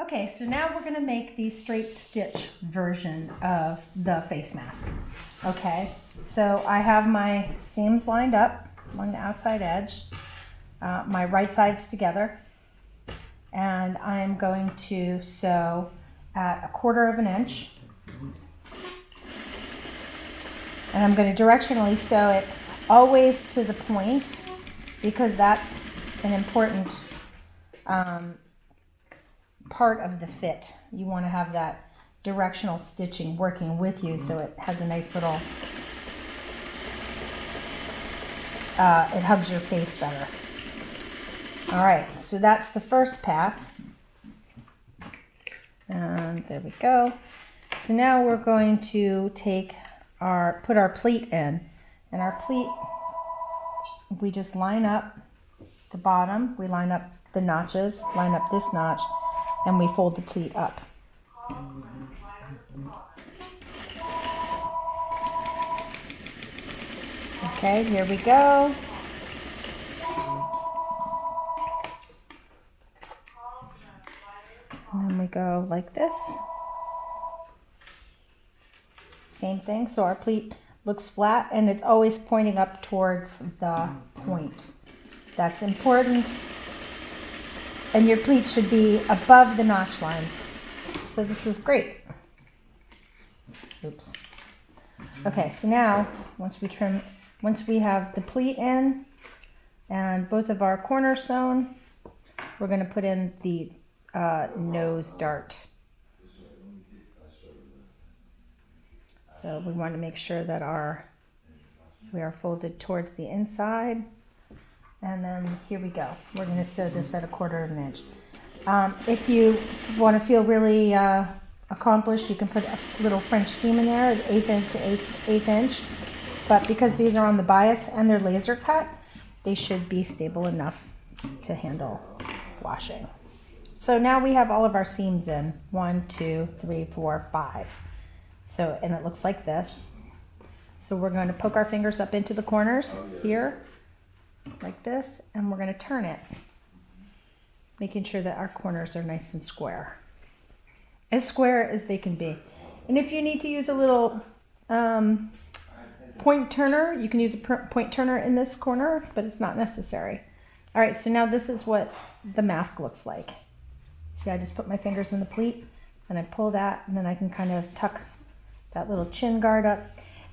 Okay, so now we're gonna make the straight stitch version of the face mask. Okay, so I have my seams lined up along the outside edge, my right sides together, and I'm going to sew at 1/4 of an inch. And I'm going to directionally sew it always to the point because that's an important part of the fit. You want to have that directional stitching working with you so it has a nice little, it hugs your face better. All right, so that's the first pass. And there we go. So now we're going to put our pleat in. And our pleat, we just line up the bottom, we line up the notches, line up this notch, and we fold the pleat up. Okay, here we go. And then we go like this. Same thing, so our pleat looks flat and it's always pointing up towards the point. That's important. And your pleat should be above the notch lines. So this is great. Oops. Okay, so now once we have the pleat in and both of our corners sewn, we're going to put in the nose dart. So we want to make sure that we are folded towards the inside. And then here we go. We're going to sew this at 1/4 of an inch. If you want to feel really accomplished, you can put a little French seam in there, 1/8 inch to 1/8 inch. But because these are on the bias and they're laser cut, they should be stable enough to handle washing. So now we have all of our seams in. 1, 2, 3, 4, 5. So, and it looks like this. So we're going to poke our fingers up into the corners here, like this, and we're going to turn it, making sure that our corners are nice and square. As square as they can be. And if you need to use a little point turner, you can use a point turner in this corner, but it's not necessary. All right, so now this is what the mask looks like. See, I just put my fingers in the pleat, and I pull that, and then I can kind of tuck that little chin guard up.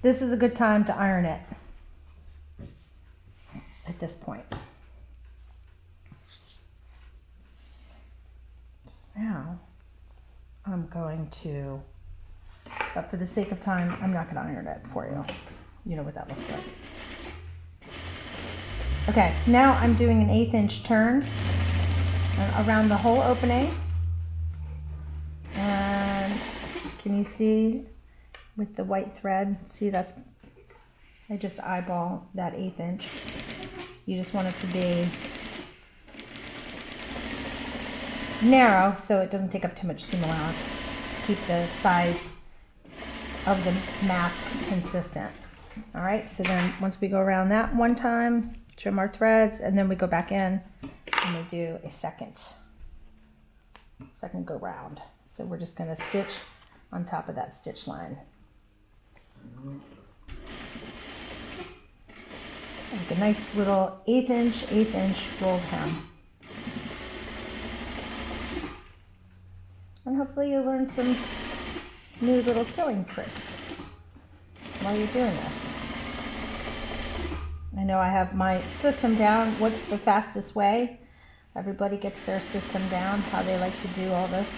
This is a good time to iron it at this point. Now, I'm going to, but for the sake of time, I'm not going to iron it for you. You know what that looks like. Okay, so now I'm doing an 1/8 inch turn around the whole opening. And can you see with the white thread? See, I just eyeball that 1/8 inch. You just want it to be narrow so it doesn't take up too much seam allowance to keep the size of the mask consistent. All right, so then once we go around that one time, trim our threads, and then we go back in and we do a second go round. So we're just going to stitch on top of that stitch line. Like a nice little 1/8 inch rolled hem. And hopefully you'll learn some new little sewing tricks while you're doing this. I know I have my system down. What's the fastest way? Everybody gets their system down, how they like to do all this.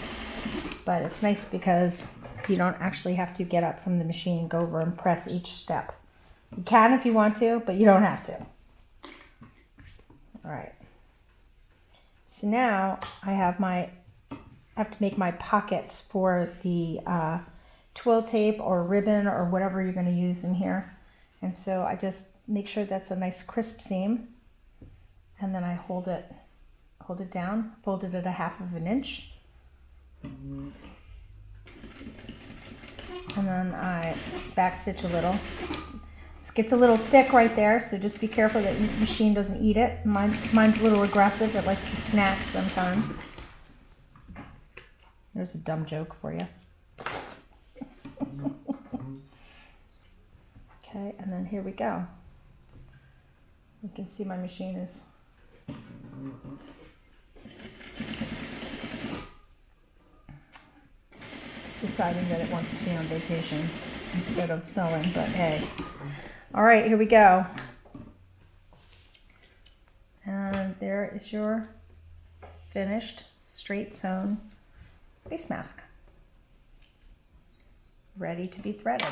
But it's nice because you don't actually have to get up from the machine, go over and press each step. You can if you want to, but you don't have to. All right. So now I have to make my pockets for the twill tape or ribbon or whatever you're going to use in here. And so I just make sure that's a nice crisp seam. And then I hold it down, fold it at 1/2 of an inch. And then I backstitch a little. This gets a little thick right there, so just be careful that your machine doesn't eat it. Mine's a little aggressive. It likes to snap sometimes. There's a dumb joke for you. Okay, and then here we go. You can see my machine is deciding that it wants to be on vacation instead of sewing, but hey. All right, here we go. And there is your finished straight sewn face mask, ready to be threaded.